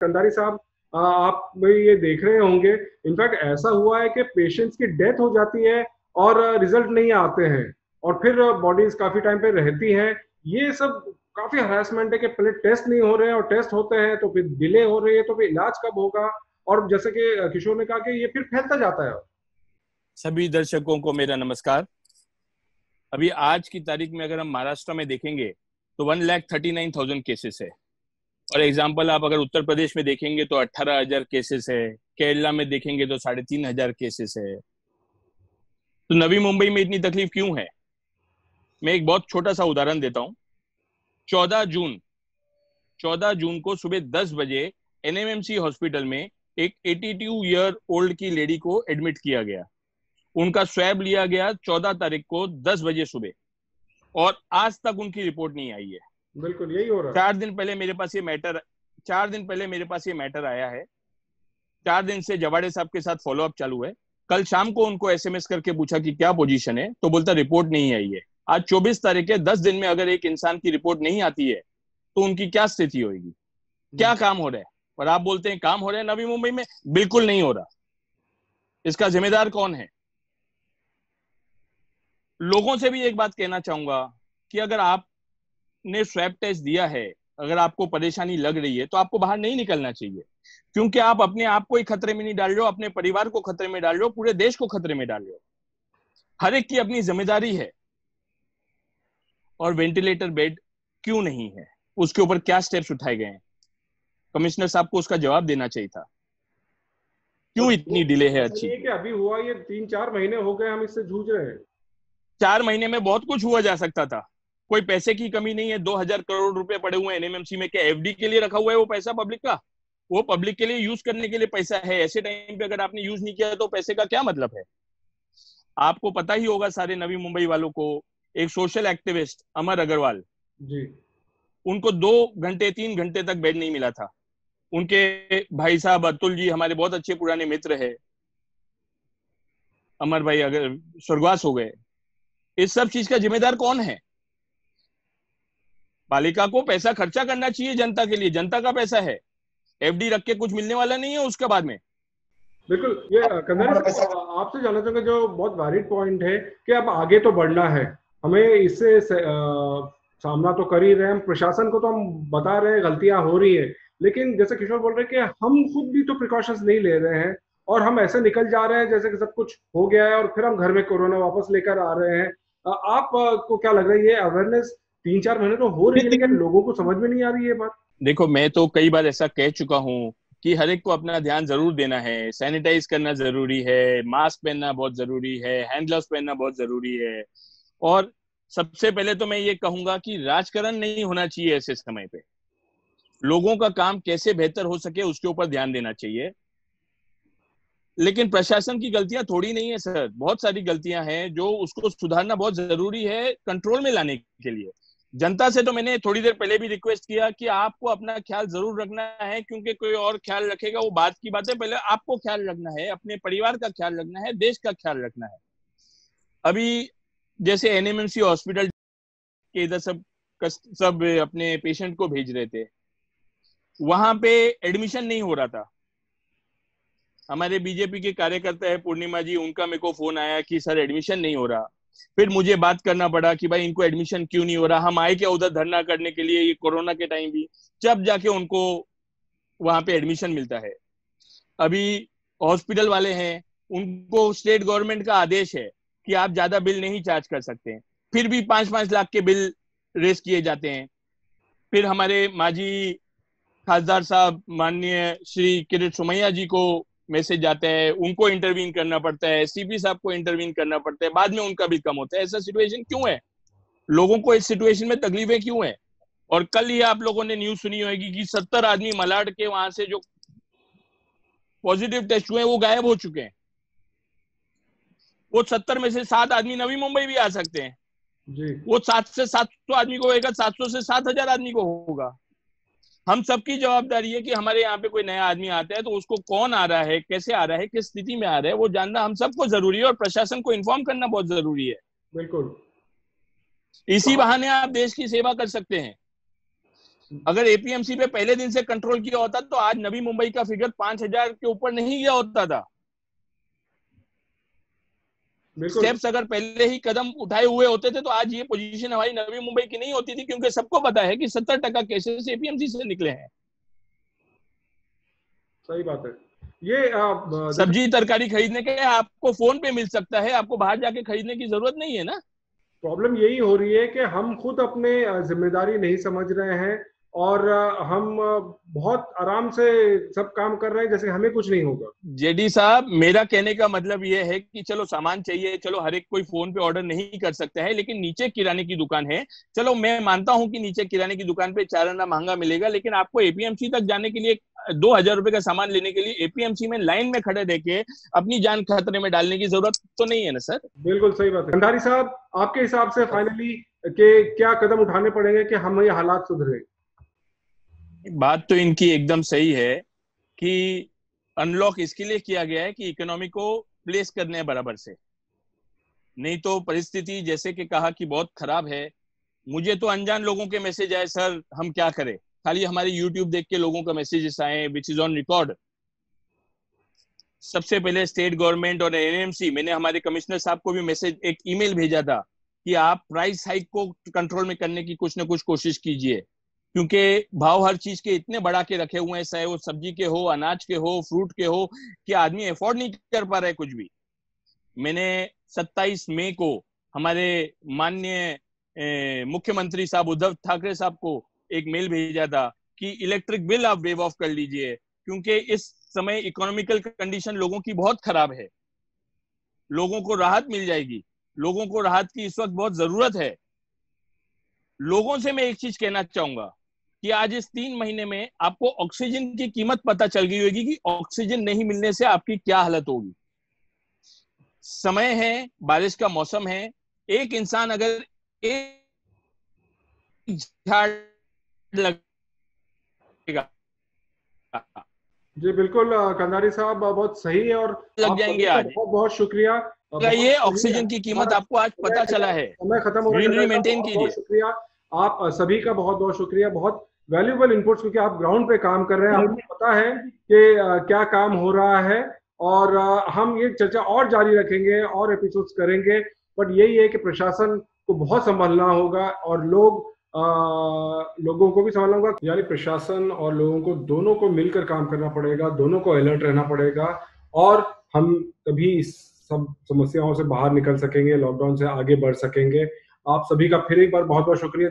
कंधारी साहब, आप भी ये देख रहे होंगे। इनफैक्ट ऐसा हुआ है कि पेशेंट्स की डेथ हो जाती है और रिजल्ट नहीं आते हैं, और फिर बॉडीज काफी टाइम पे रहती हैं। ये सब काफी हरासमेंट है कि पहले टेस्ट नहीं हो रहे हैं और टेस्ट होते हैं तो फिर डिले हो रही है, तो फिर इलाज कब होगा। और जैसे कि किशोर ने कहा कि ये फिर फैलता जाता है। सभी दर्शकों को मेरा नमस्कार। अभी आज की तारीख में अगर हम महाराष्ट्र में देखेंगे तो 1,39,000 केसेस है। और एग्जाम्पल आप अगर उत्तर प्रदेश में देखेंगे तो 18,000 केसेस है। केरला में देखेंगे तो 3,500 केसेस है। तो नवी मुंबई में इतनी तकलीफ क्यों है? मैं एक बहुत छोटा सा उदाहरण देता हूँ। 14 जून 14 जून को सुबह 10 बजे एनएमएमसी हॉस्पिटल में एक 82 ईयर ओल्ड की लेडी को एडमिट किया गया। उनका स्वैब लिया गया 14 तारीख को 10 बजे सुबह, और आज तक उनकी रिपोर्ट नहीं आई है। बिल्कुल यही हो रहा है। 4 दिन पहले मेरे पास ये मैटर आया है। 4 दिन से जवाड़े साहब के साथ फॉलोअप चालू है। कल शाम को उनको एसएमएस करके पूछा कि क्या पोजीशन है, तो बोलता रिपोर्ट नहीं आई है। आज 24 तारीख है। 10 दिन में अगर एक इंसान की रिपोर्ट नहीं आती है तो उनकी क्या स्थिति होगी? क्या काम हो रहा है? और आप बोलते हैं काम हो रहा है नवी मुंबई में। बिल्कुल नहीं हो रहा। इसका जिम्मेदार कौन है? लोगों से भी एक बात कहना चाहूंगा कि अगर आपने स्वैब टेस्ट दिया है, अगर आपको परेशानी लग रही है तो आपको बाहर नहीं निकलना चाहिए, क्योंकि आप अपने आप को ही खतरे में नहीं डाल रहे हो, अपने परिवार को खतरे में डाल रहे हो, पूरे देश को खतरे में डाल रहे हो। हर एक की अपनी जिम्मेदारी है। और वेंटिलेटर बेड क्यों नहीं है, उसके ऊपर क्या स्टेप्स उठाए गए हैं? कमिश्नर साहब को उसका जवाब देना चाहिए था। क्यों इतनी डिले है? ऐसा नहीं अच्छी है कि अभी हुआ, ये 3-4 महीने हो गए हम इससे जूझ रहे हैं। 4 महीने में बहुत कुछ हुआ जा सकता था। कोई पैसे की कमी नहीं है। 2,000 करोड़ रुपए पड़े हुए हैं एनएमएमसी में। क्या एफडी के लिए रखा हुआ है वो पैसा पब्लिक का? वो पब्लिक के लिए यूज करने के लिए पैसा है। ऐसे टाइम पे अगर आपने यूज नहीं किया तो पैसे का क्या मतलब है? आपको पता ही होगा सारे नवी मुंबई वालों को, एक सोशल एक्टिविस्ट अमर अग्रवाल, जी। उनको 2 घंटे 3 घंटे तक बेड नहीं मिला था। उनके भाई साहब अतुल जी हमारे बहुत अच्छे पुराने मित्र है, अमर भाई अगर स्वर्गवास हो गए। इस सब चीज का जिम्मेदार कौन है? पालिका को पैसा खर्चा करना चाहिए जनता के लिए। जनता का पैसा है। एफडी रख के कुछ मिलने वाला नहीं है उसके बाद में। बिल्कुल। ये कंधारी साहब, आपसे जानना चाहूंगा, जो बहुत वैलिड पॉइंट है कि अब आगे तो बढ़ना है, हमें इससे सामना तो कर ही रहे हैं हम। प्रशासन को तो हम बता रहे हैं गलतियां हो रही है, लेकिन जैसे किशोर बोल रहे हैं कि हम खुद भी तो प्रिकॉशंस नहीं ले रहे हैं, और हम ऐसे निकल जा रहे हैं जैसे कि सब कुछ हो गया है और फिर हम घर में कोरोना वापस लेकर आ रहे हैं। आप को क्या लग रहा है, ये अवेयरनेस 3-4 महीने तो हो रही है लेकिन लोगों को समझ में नहीं आ रही है ये बात? देखो, मैं तो कई बार ऐसा कह चुका हूं कि हर एक को अपना ध्यान जरूर देना है। सैनिटाइज करना जरूरी है, मास्क पहनना बहुत जरूरी है, हैंड ग्लव्स पहनना बहुत जरूरी है। और सबसे पहले तो मैं ये कहूंगा कि राजकारण नहीं होना चाहिए ऐसे समय पे। लोगों का काम कैसे बेहतर हो सके उसके ऊपर ध्यान देना चाहिए। लेकिन प्रशासन की गलतियां थोड़ी नहीं है सर, बहुत सारी गलतियां हैं जो उसको सुधारना बहुत जरूरी है कंट्रोल में लाने के लिए। जनता से तो मैंने थोड़ी देर पहले भी रिक्वेस्ट किया कि आपको अपना ख्याल जरूर रखना है, क्योंकि कोई और ख्याल रखेगा वो बात की बात है। पहले आपको ख्याल रखना है, अपने परिवार का ख्याल रखना है, देश का ख्याल रखना है। अभी जैसे एनएमएमसी हॉस्पिटल के इधर सब अपने पेशेंट को भेज रहे थे, वहां पे एडमिशन नहीं हो रहा था। हमारे बीजेपी के कार्यकर्ता है पूर्णिमा जी, उनका मेरे को फोन आया कि सर एडमिशन नहीं हो रहा। फिर मुझे बात करना पड़ा कि भाई इनको एडमिशन क्यों नहीं हो रहा। हम आए क्या उधर धरना करने के लिए, ये कोरोना के टाइम भी, जब जाके उनको वहां पे एडमिशन मिलता है। अभी हॉस्पिटल वाले हैं, उनको स्टेट गवर्नमेंट का आदेश है कि आप ज्यादा बिल नहीं चार्ज कर सकते, फिर भी 5-5 लाख के बिल रेस किए जाते हैं। फिर हमारे माजी खासदार साहब माननीय श्री किरीट सोमैया जी को मैसेज जाता है, उनको इंटरवीन करना पड़ता है, सीपी साहब को इंटरवीन करना पड़ता है, बाद में उनका बिल कम होता है। ऐसा सिचुएशन क्यों है? लोगों को इस सिचुएशन में तकलीफें क्यों है? और कल ही आप लोगों ने न्यूज सुनी होगी कि 70 आदमी मलाड के वहां से जो पॉजिटिव टेस्ट हुए वो गायब हो चुके हैं। वो 70 में से 7 आदमी नवी मुंबई भी आ सकते हैं। जी। वो 7 से 700 आदमी को होगा, 700 से 7,000 आदमी को होगा। हम सबकी जवाबदारी है कि हमारे यहाँ पे कोई नया आदमी आता है तो उसको कौन आ रहा है, कैसे आ रहा है, किस स्थिति में आ रहा है, वो जानना हम सबको जरूरी है, और प्रशासन को इन्फॉर्म करना बहुत जरूरी है। बिल्कुल। इसी बहाने आप देश की सेवा कर सकते हैं। अगर एपीएमसी पे पहले दिन से कंट्रोल किया होता तो आज नवी मुंबई का फिगर 5,000 के ऊपर नहीं गया होता था। स्टेप्स अगर पहले ही कदम उठाए हुए होते थे तो आज ये पोजीशन हमारी नवी मुंबई की नहीं होती थी, क्योंकि सबको पता है कि 70% केसेस एपीएमसी से निकले हैं। सही बात है। ये सब्जी तरकारी खरीदने के आपको फोन पे मिल सकता है, आपको बाहर जाके खरीदने की जरूरत नहीं है ना। प्रॉब्लम यही हो रही है कि हम खुद अपने जिम्मेदारी नहीं समझ रहे हैं और हम बहुत आराम से सब काम कर रहे हैं जैसे हमें कुछ नहीं होगा। जेडी साहब, मेरा कहने का मतलब यह है कि चलो सामान चाहिए, चलो हर एक कोई फोन पे ऑर्डर नहीं कर सकता है, लेकिन नीचे किराने की दुकान है, चलो मैं मानता हूं कि नीचे किराने की दुकान पे 4 आना महंगा मिलेगा, लेकिन आपको एपीएमसी तक जाने के लिए 2,000 रुपए का सामान लेने के लिए एपीएमसी में लाइन में खड़े रह के अपनी जान खतरे में डालने की जरूरत तो नहीं है ना सर। बिल्कुल सही बात है। भंडारी साहब, आपके हिसाब से फाइनली के क्या कदम उठाने पड़ेंगे कि हम ये हालात सुधरे? बात तो इनकी एकदम सही है कि अनलॉक इसके लिए किया गया है कि इकोनॉमी को प्लेस करने बराबर से, नहीं तो परिस्थिति जैसे कि कहा कि बहुत खराब है। मुझे तो अनजान लोगों के मैसेज आए, सर हम क्या करें, खाली हमारे यूट्यूब देख के लोगों का मैसेजेस आए विच इज ऑन रिकॉर्ड। सबसे पहले स्टेट गवर्नमेंट और एनएमसी, मैंने हमारे कमिश्नर साहब को भी मैसेज, एक ईमेल भेजा था कि आप प्राइस हाइक को कंट्रोल में करने की कुछ ना कुछ कोशिश कीजिए, क्योंकि भाव हर चीज के इतने बढ़ा के रखे हुए हैं, चाहे वो सब्जी के हो, अनाज के हो, फ्रूट के हो, कि आदमी अफोर्ड नहीं कर पा रहा है कुछ भी। मैंने 27 मई को हमारे माननीय मुख्यमंत्री साहब उद्धव ठाकरे साहब को एक मेल भेजा था कि इलेक्ट्रिक बिल आप वेव ऑफ कर लीजिए, क्योंकि इस समय इकोनॉमिकल कंडीशन लोगों की बहुत खराब है, लोगों को राहत मिल जाएगी, लोगों को राहत की इस वक्त बहुत जरूरत है। लोगों से मैं एक चीज कहना चाहूंगा कि आज इस 3 महीने में आपको ऑक्सीजन की कीमत पता चल गई होगी कि ऑक्सीजन नहीं मिलने से आपकी क्या हालत होगी। समय है, बारिश का मौसम है, एक इंसान अगर एक झाड़ लगेगा, जी बिल्कुल कंधारी साहब, बहुत सही है। और लग जाएंगे आज। बहुत बहुत शुक्रिया। ये ऑक्सीजन की कीमत आपको आज पता चला है। समय खत्म हो रहा है, ग्रीनरी मेंटेन बहुत कीजिए। बहुत शुक्रिया आप सभी का, बहुत बहुत शुक्रिया। बहुत वैल्यूएबल इनपुट्स, क्योंकि आप ग्राउंड पे काम कर रहे हैं, आपको पता है कि क्या काम हो रहा है। और हम ये चर्चा और जारी रखेंगे और एपिसोड्स करेंगे, बट यही है कि प्रशासन को बहुत संभालना होगा और लोगों को भी संभालना होगा। यानी प्रशासन और लोगों को, दोनों को मिलकर काम करना पड़ेगा, दोनों को अलर्ट रहना पड़ेगा, और हम तभी इस सब समस्याओं से बाहर निकल सकेंगे, लॉकडाउन से आगे बढ़ सकेंगे। आप सभी का फिर एक बार बहुत बहुत शुक्रिया।